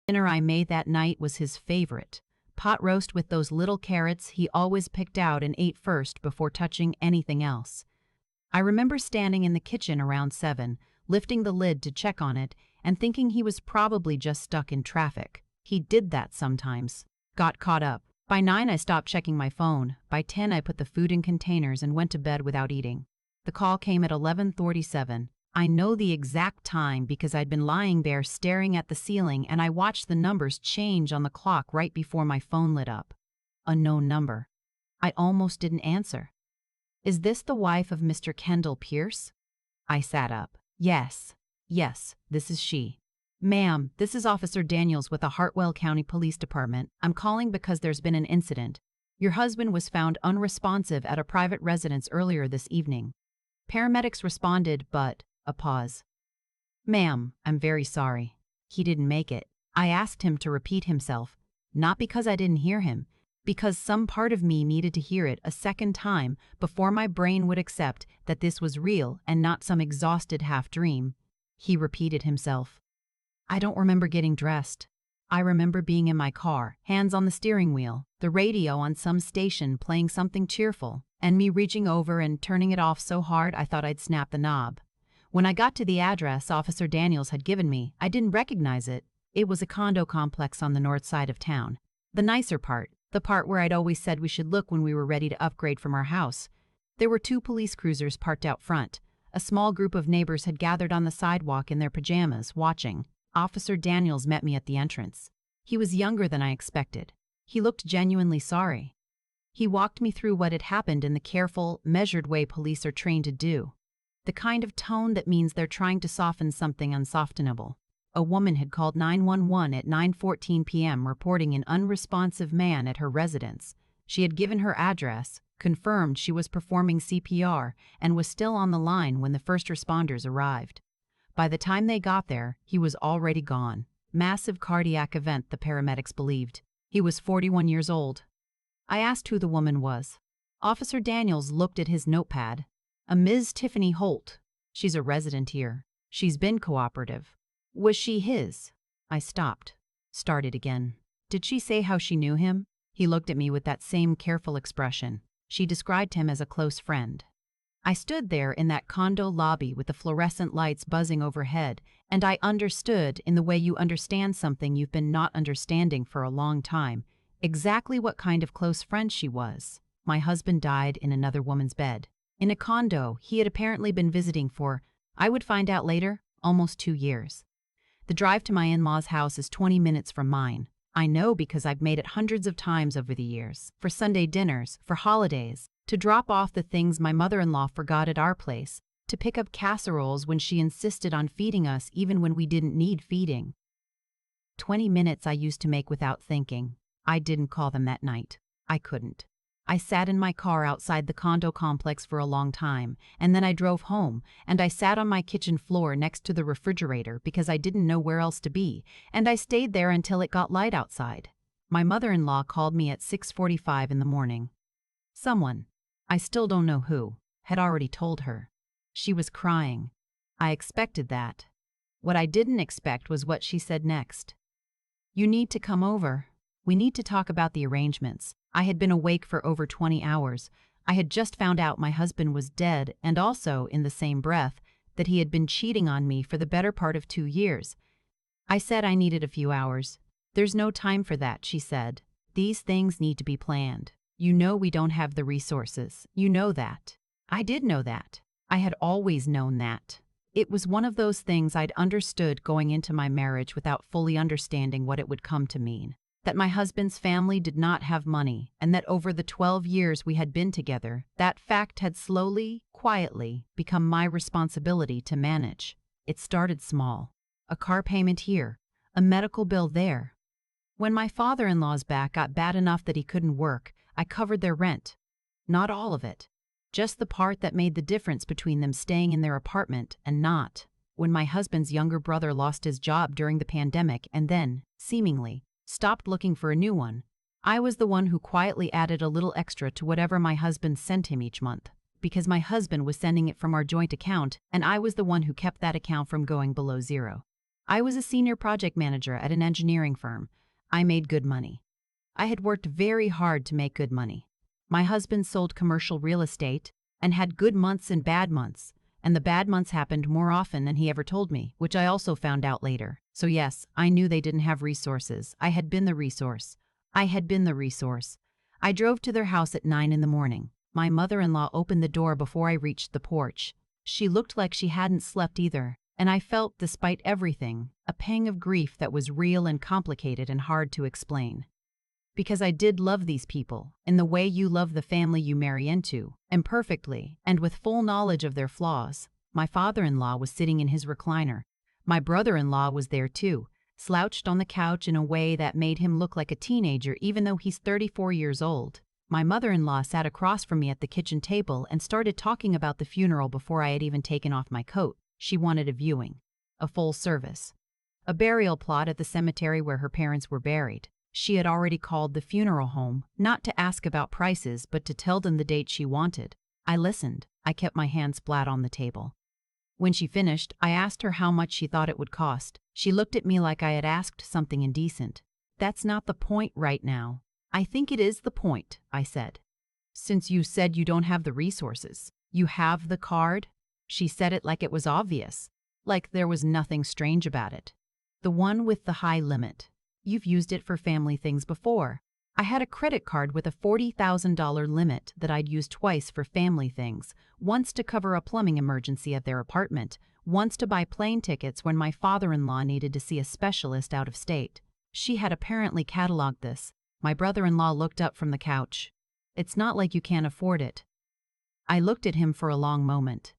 Dinner I made that night was his favorite. Pot roast with those little carrots he always picked out and ate first before touching anything else. I remember standing in the kitchen around 7, lifting the lid to check on it, and thinking he was probably just stuck in traffic. He did that sometimes. Got caught up. By 9 I stopped checking my phone. By 10 I put the food in containers and went to bed without eating. The call came at 11:47. I know the exact time because I'd been lying there staring at the ceiling and I watched the numbers change on the clock right before my phone lit up. Unknown number. I almost didn't answer. Is this the wife of Mr. Kendall Pierce? I sat up. Yes, this is she. Ma'am, this is Officer Daniels with the Hartwell County Police Department. I'm calling because there's been an incident. Your husband was found unresponsive at a private residence earlier this evening. Paramedics responded, but... A pause. Ma'am, I'm very sorry. He didn't make it. I asked him to repeat himself, not because I didn't hear him, because some part of me needed to hear it a second time before my brain would accept that this was real and not some exhausted half-dream. He repeated himself. I don't remember getting dressed. I remember being in my car, hands on the steering wheel, the radio on some station playing something cheerful, and me reaching over and turning it off so hard I thought I'd snap the knob. When I got to the address Officer Daniels had given me, I didn't recognize it. It was a condo complex on the north side of town. The nicer part, the part where I'd always said we should look when we were ready to upgrade from our house. There were 2 police cruisers parked out front. A small group of neighbors had gathered on the sidewalk in their pajamas, watching. Officer Daniels met me at the entrance. He was younger than I expected. He looked genuinely sorry. He walked me through what had happened in the careful, measured way police are trained to do. The kind of tone that means they're trying to soften something unsoftenable. A woman had called 911 at 9:14 p.m. reporting an unresponsive man at her residence. She had given her address, confirmed she was performing CPR, and was still on the line when the first responders arrived. By the time they got there, he was already gone. Massive cardiac event, the paramedics believed. He was 41 years old. I asked who the woman was. Officer Daniels looked at his notepad. A Ms. Tiffany Holt. She's a resident here. She's been cooperative. Was she his? I stopped. Started again. Did she say how she knew him? He looked at me with that same careful expression. She described him as a close friend. I stood there in that condo lobby with the fluorescent lights buzzing overhead, and I understood, in the way you understand something you've been not understanding for a long time, exactly what kind of close friend she was. My husband died in another woman's bed. In a condo he had apparently been visiting for, I would find out later, almost 2 years. The drive to my in-laws' house is 20 minutes from mine. I know because I've made it hundreds of times over the years, for Sunday dinners, for holidays, to drop off the things my mother-in-law forgot at our place, to pick up casseroles when she insisted on feeding us even when we didn't need feeding. 20 minutes I used to make without thinking. I didn't call them that night. I couldn't. I sat in my car outside the condo complex for a long time, and then I drove home, and I sat on my kitchen floor next to the refrigerator because I didn't know where else to be, and I stayed there until it got light outside. My mother-in-law called me at 6:45 in the morning. Someone, I still don't know who, had already told her. She was crying. I expected that. What I didn't expect was what she said next. You need to come over. We need to talk about the arrangements. I had been awake for over 20 hours. I had just found out my husband was dead and also, in the same breath, that he had been cheating on me for the better part of 2 years. I said I needed a few hours. There's no time for that, she said. These things need to be planned. You know we don't have the resources. You know that. I did know that. I had always known that. It was one of those things I'd understood going into my marriage without fully understanding what it would come to mean. That my husband's family did not have money, and that over the 12 years we had been together, that fact had slowly, quietly, become my responsibility to manage. It started small. A car payment here, a medical bill there. When my father-in-law's back got bad enough that he couldn't work, I covered their rent. Not all of it. Just the part that made the difference between them staying in their apartment and not. When my husband's younger brother lost his job during the pandemic and then, seemingly, stopped looking for a new one, I was the one who quietly added a little extra to whatever my husband sent him each month, because my husband was sending it from our joint account and I was the one who kept that account from going below zero. I was a senior project manager at an engineering firm. I made good money. I had worked very hard to make good money. My husband sold commercial real estate and had good months and bad months, and the bad months happened more often than he ever told me, which I also found out later. So yes, I knew they didn't have resources. I had been the resource. I had been the resource. I drove to their house at 9 in the morning. My mother-in-law opened the door before I reached the porch. She looked like she hadn't slept either, and I felt, despite everything, a pang of grief that was real and complicated and hard to explain. Because I did love these people, in the way you love the family you marry into, imperfectly, and with full knowledge of their flaws. My father-in-law was sitting in his recliner. My brother-in-law was there too, slouched on the couch in a way that made him look like a teenager even though he's 34 years old. My mother-in-law sat across from me at the kitchen table and started talking about the funeral before I had even taken off my coat. She wanted a viewing, a full service, a burial plot at the cemetery where her parents were buried. She had already called the funeral home, not to ask about prices, but to tell them the date she wanted. I listened. I kept my hands flat on the table. When she finished, I asked her how much she thought it would cost. She looked at me like I had asked something indecent. That's not the point right now. I think it is the point, I said. Since you said you don't have the resources, you have the card? She said it like it was obvious, like there was nothing strange about it. The one with the high limit. You've used it for family things before. I had a credit card with a $40,000 limit that I'd used twice for family things, once to cover a plumbing emergency at their apartment, once to buy plane tickets when my father-in-law needed to see a specialist out of state. She had apparently cataloged this. My brother-in-law looked up from the couch. It's not like you can't afford it. I looked at him for a long moment.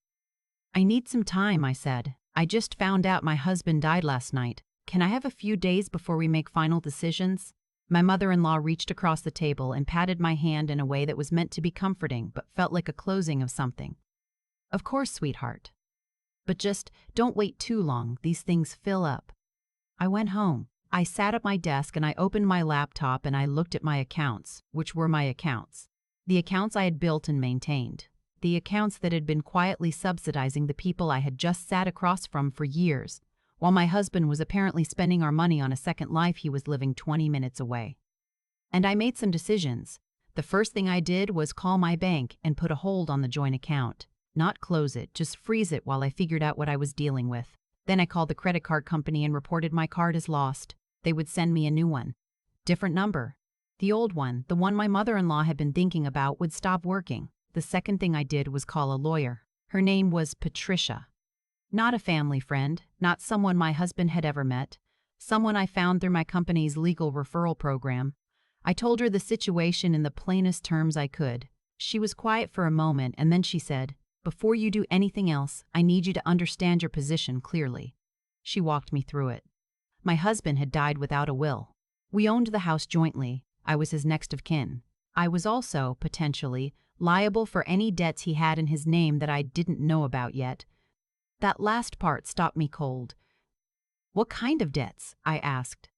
I need some time, I said. I just found out my husband died last night. Can I have a few days before we make final decisions? My mother-in-law reached across the table and patted my hand in a way that was meant to be comforting but felt like a closing of something. Of course, sweetheart. But just don't wait too long. These things fill up. I went home. I sat at my desk and I opened my laptop and I looked at my accounts, which were my accounts. The accounts I had built and maintained. The accounts that had been quietly subsidizing the people I had just sat across from for years, while my husband was apparently spending our money on a second life he was living 20 minutes away. And I made some decisions. The first thing I did was call my bank and put a hold on the joint account. Not close it, just freeze it while I figured out what I was dealing with. Then I called the credit card company and reported my card as lost. They would send me a new one. Different number. The old one, the one my mother-in-law had been thinking about, would stop working. The second thing I did was call a lawyer. Her name was Patricia. Not a family friend, not someone my husband had ever met, someone I found through my company's legal referral program. I told her the situation in the plainest terms I could. She was quiet for a moment and then she said, "Before you do anything else, I need you to understand your position clearly." She walked me through it. My husband had died without a will. We owned the house jointly. I was his next of kin. I was also, potentially, liable for any debts he had in his name that I didn't know about yet. That last part stopped me cold. "What kind of debts?" I asked.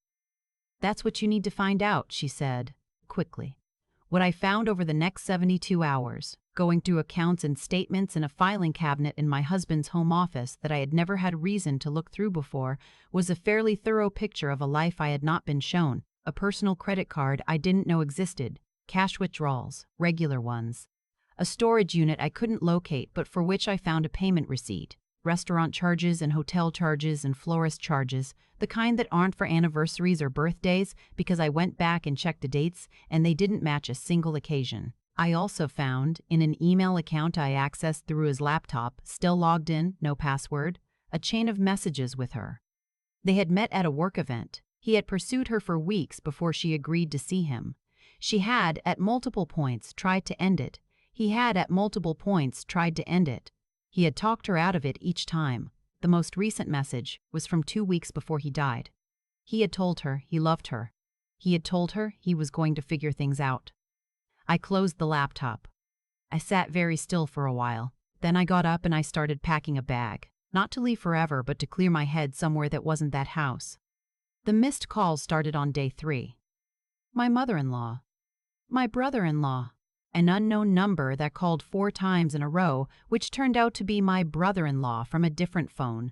"That's what you need to find out," she said, quickly. What I found over the next 72 hours, going through accounts and statements in a filing cabinet in my husband's home office that I had never had reason to look through before, was a fairly thorough picture of a life I had not been shown, a personal credit card I didn't know existed, cash withdrawals, regular ones, a storage unit I couldn't locate but for which I found a payment receipt, restaurant charges and hotel charges and florist charges, the kind that aren't for anniversaries or birthdays because I went back and checked the dates and they didn't match a single occasion. I also found, in an email account I accessed through his laptop, still logged in, no password, a chain of messages with her. They had met at a work event. He had pursued her for weeks before she agreed to see him. She had, at multiple points, tried to end it. He had, at multiple points, tried to end it. He had talked her out of it each time. The most recent message was from 2 weeks before he died. He had told her he loved her. He had told her he was going to figure things out. I closed the laptop. I sat very still for a while. Then I got up and I started packing a bag. Not to leave forever, but to clear my head somewhere that wasn't that house. The missed calls started on day 3. My mother-in-law. My brother-in-law. An unknown number that called 4 times in a row, which turned out to be my brother-in-law from a different phone.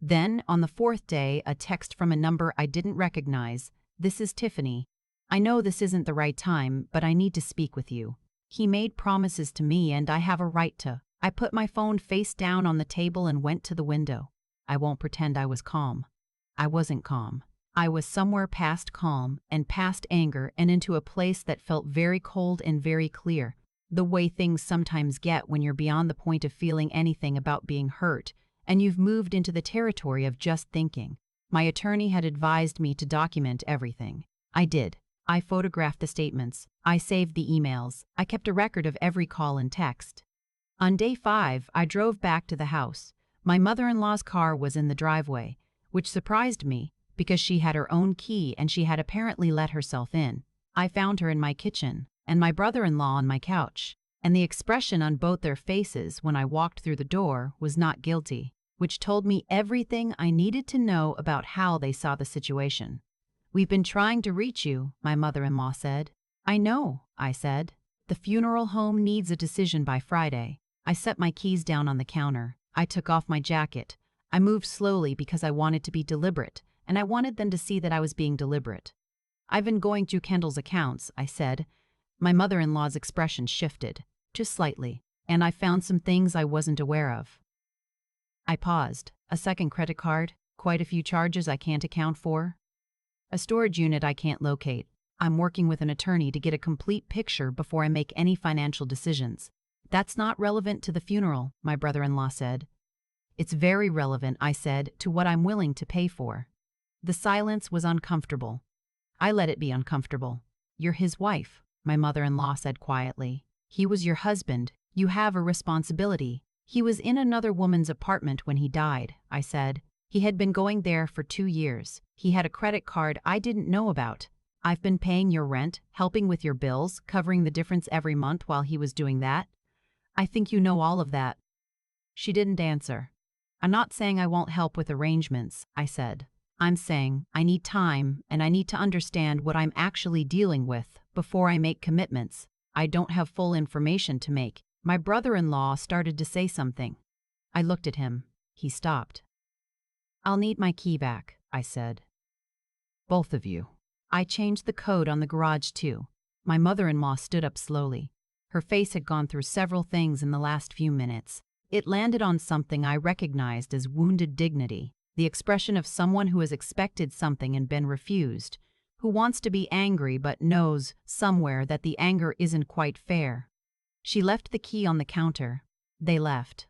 Then, on the fourth day, a text from a number I didn't recognize. "This is Tiffany. I know this isn't the right time, but I need to speak with you." He made promises to me and I have a right to. I put my phone face down on the table and went to the window. I won't pretend I was calm. I wasn't calm. I was somewhere past calm and past anger and into a place that felt very cold and very clear, the way things sometimes get when you're beyond the point of feeling anything about being hurt, and you've moved into the territory of just thinking. My attorney had advised me to document everything. I did. I photographed the statements. I saved the emails. I kept a record of every call and text. On day 5, I drove back to the house. My mother-in-law's car was in the driveway, which surprised me because she had her own key and she had apparently let herself in. I found her in my kitchen and my brother-in-law on my couch, and the expression on both their faces when I walked through the door was not guilty, which told me everything I needed to know about how they saw the situation. "We've been trying to reach you," my mother-in-law said. "I know," I said. "The funeral home needs a decision by Friday." I set my keys down on the counter. I took off my jacket. I moved slowly because I wanted to be deliberate, and I wanted them to see that I was being deliberate. "I've been going through Kendall's accounts," I said. My mother-in-law's expression shifted, just slightly, and I found some things I wasn't aware of. I paused. "A second credit card, quite a few charges I can't account for. A storage unit I can't locate. I'm working with an attorney to get a complete picture before I make any financial decisions." "That's not relevant to the funeral," my brother-in-law said. "It's very relevant," I said, "to what I'm willing to pay for." The silence was uncomfortable. I let it be uncomfortable. "You're his wife," my mother-in-law said quietly. "He was your husband. You have a responsibility." "He was in another woman's apartment when he died," I said. "He had been going there for 2 years. He had a credit card I didn't know about. I've been paying your rent, helping with your bills, covering the difference every month while he was doing that. I think you know all of that." She didn't answer. "I'm not saying I won't help with arrangements," I said. "I'm saying I need time and I need to understand what I'm actually dealing with before I make commitments. I don't have full information to make." My brother-in-law started to say something. I looked at him. He stopped. "I'll need my key back," I said. "Both of you." I changed the code on the garage too. My mother-in-law stood up slowly. Her face had gone through several things in the last few minutes. It landed on something I recognized as wounded dignity, the expression of someone who has expected something and been refused, who wants to be angry but knows somewhere that the anger isn't quite fair. She left the key on the counter. They left.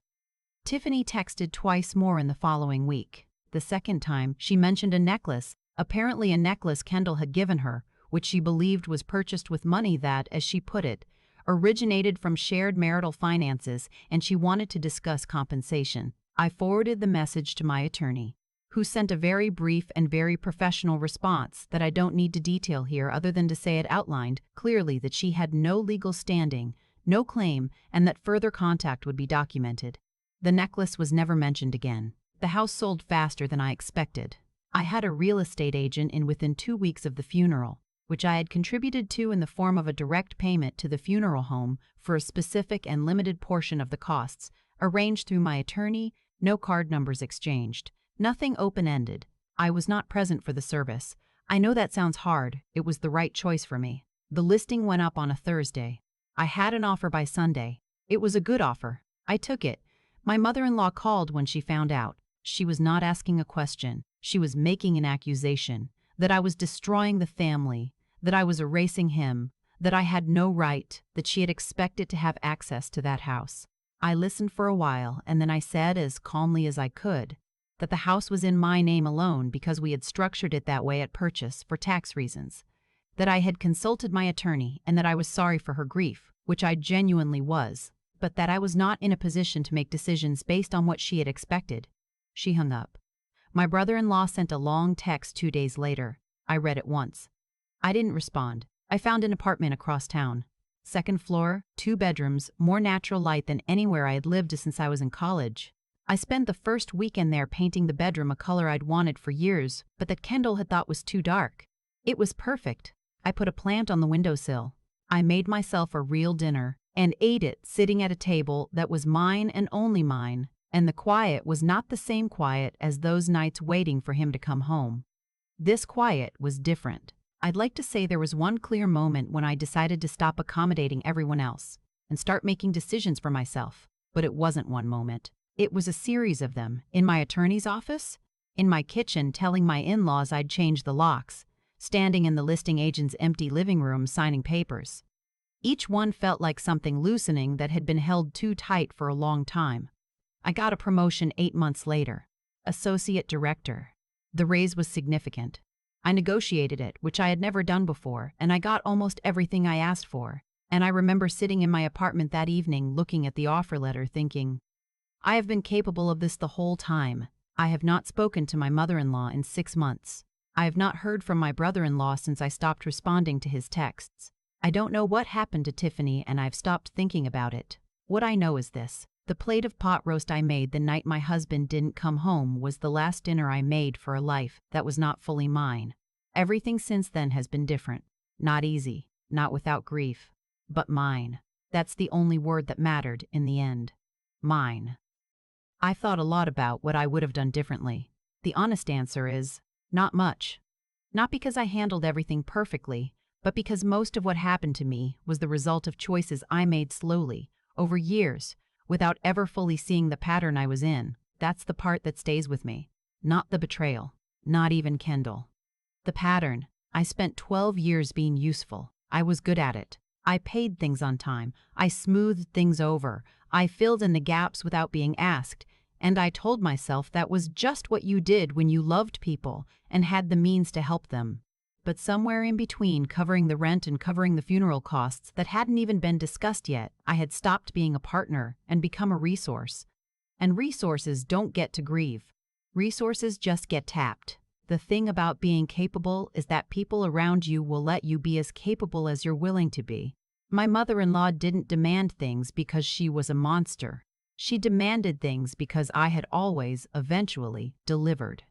Tiffany texted twice more in the following week. The second time, she mentioned a necklace, apparently a necklace Kendall had given her, which she believed was purchased with money that, as she put it, originated from shared marital finances, and she wanted to discuss compensation. I forwarded the message to my attorney, who sent a very brief and very professional response that I don't need to detail here other than to say it outlined clearly that she had no legal standing, no claim, and that further contact would be documented. The necklace was never mentioned again. The house sold faster than I expected. I had a real estate agent in within 2 weeks of the funeral, which I had contributed to in the form of a direct payment to the funeral home for a specific and limited portion of the costs, arranged through my attorney, no card numbers exchanged, nothing open-ended. I was not present for the service. I know that sounds hard. It was the right choice for me. The listing went up on a Thursday. I had an offer by Sunday. It was a good offer. I took it. My mother-in-law called when she found out. She was not asking a question. She was making an accusation, that I was destroying the family, that I was erasing him, that I had no right, that she had expected to have access to that house. I listened for a while, and then I said as calmly as I could that the house was in my name alone because we had structured it that way at purchase for tax reasons, that I had consulted my attorney and that I was sorry for her grief, which I genuinely was, but that I was not in a position to make decisions based on what she had expected. She hung up. My brother-in-law sent a long text 2 days later. I read it once. I didn't respond. I found an apartment across town. 2nd floor, 2 bedrooms, more natural light than anywhere I had lived since I was in college. I spent the first weekend there painting the bedroom a color I'd wanted for years, but that Kendall had thought was too dark. It was perfect. I put a plant on the windowsill. I made myself a real dinner and ate it sitting at a table that was mine and only mine, And the quiet was not the same quiet as those nights waiting for him to come home. This quiet was different. I'd like to say there was one clear moment when I decided to stop accommodating everyone else and start making decisions for myself. But it wasn't one moment. It was a series of them. In my attorney's office, in my kitchen telling my in-laws I'd changed the locks, standing in the listing agent's empty living room signing papers. Each one felt like something loosening that had been held too tight for a long time. I got a promotion 8 months later. Associate director. The raise was significant. I negotiated it, which I had never done before, and I got almost everything I asked for. And I remember sitting in my apartment that evening looking at the offer letter thinking, I have been capable of this the whole time. I have not spoken to my mother-in-law in 6 months. I have not heard from my brother-in-law since I stopped responding to his texts. I don't know what happened to Tiffany, and I've stopped thinking about it. What I know is this. The plate of pot roast I made the night my husband didn't come home was the last dinner I made for a life that was not fully mine. Everything since then has been different. Not easy, not without grief, but mine. That's the only word that mattered in the end. Mine. I've thought a lot about what I would have done differently. The honest answer is, not much. Not because I handled everything perfectly, but because most of what happened to me was the result of choices I made slowly, over years, without ever fully seeing the pattern I was in. That's the part that stays with me. Not the betrayal. Not even Kendall. The pattern. I spent 12 years being useful. I was good at it. I paid things on time. I smoothed things over. I filled in the gaps without being asked. And I told myself that was just what you did when you loved people and had the means to help them. But somewhere in between covering the rent and covering the funeral costs that hadn't even been discussed yet, I had stopped being a partner and become a resource. And resources don't get to grieve. Resources just get tapped. The thing about being capable is that people around you will let you be as capable as you're willing to be. My mother-in-law didn't demand things because she was a monster. She demanded things because I had always, eventually, delivered.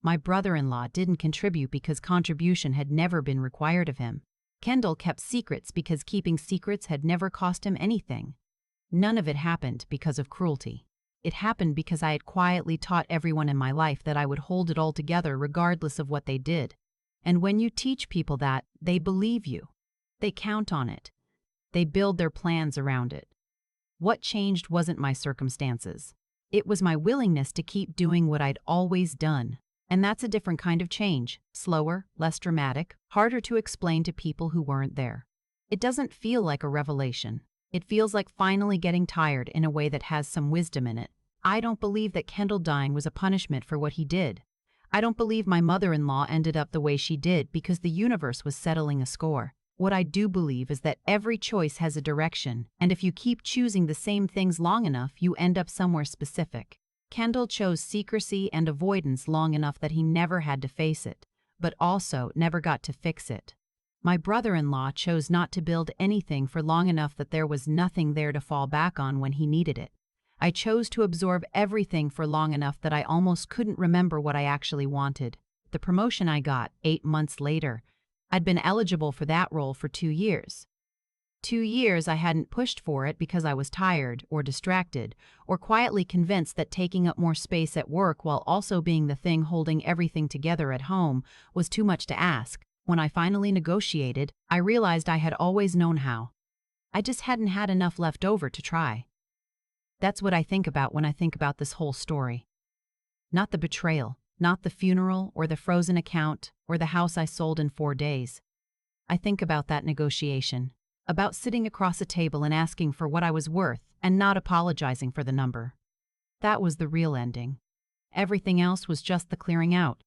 My brother-in-law didn't contribute because contribution had never been required of him. Kendall kept secrets because keeping secrets had never cost him anything. None of it happened because of cruelty. It happened because I had quietly taught everyone in my life that I would hold it all together regardless of what they did. And when you teach people that, they believe you. They count on it. They build their plans around it. What changed wasn't my circumstances. It was my willingness to keep doing what I'd always done. And that's a different kind of change, slower, less dramatic, harder to explain to people who weren't there. It doesn't feel like a revelation. It feels like finally getting tired in a way that has some wisdom in it. I don't believe that Kendall dying was a punishment for what he did. I don't believe my mother-in-law ended up the way she did because the universe was settling a score. What I do believe is that every choice has a direction, and if you keep choosing the same things long enough, you end up somewhere specific. Kendall chose secrecy and avoidance long enough that he never had to face it, but also never got to fix it. My brother-in-law chose not to build anything for long enough that there was nothing there to fall back on when he needed it. I chose to absorb everything for long enough that I almost couldn't remember what I actually wanted. The promotion I got 8 months later, I'd been eligible for that role for 2 years. 2 years I hadn't pushed for it because I was tired or distracted or quietly convinced that taking up more space at work while also being the thing holding everything together at home was too much to ask. When I finally negotiated, I realized I had always known how. I just hadn't had enough left over to try. That's what I think about when I think about this whole story. Not the betrayal, not the funeral or the frozen account or the house I sold in 4 days. I think about that negotiation. About sitting across a table and asking for what I was worth and not apologizing for the number. That was the real ending. Everything else was just the clearing out.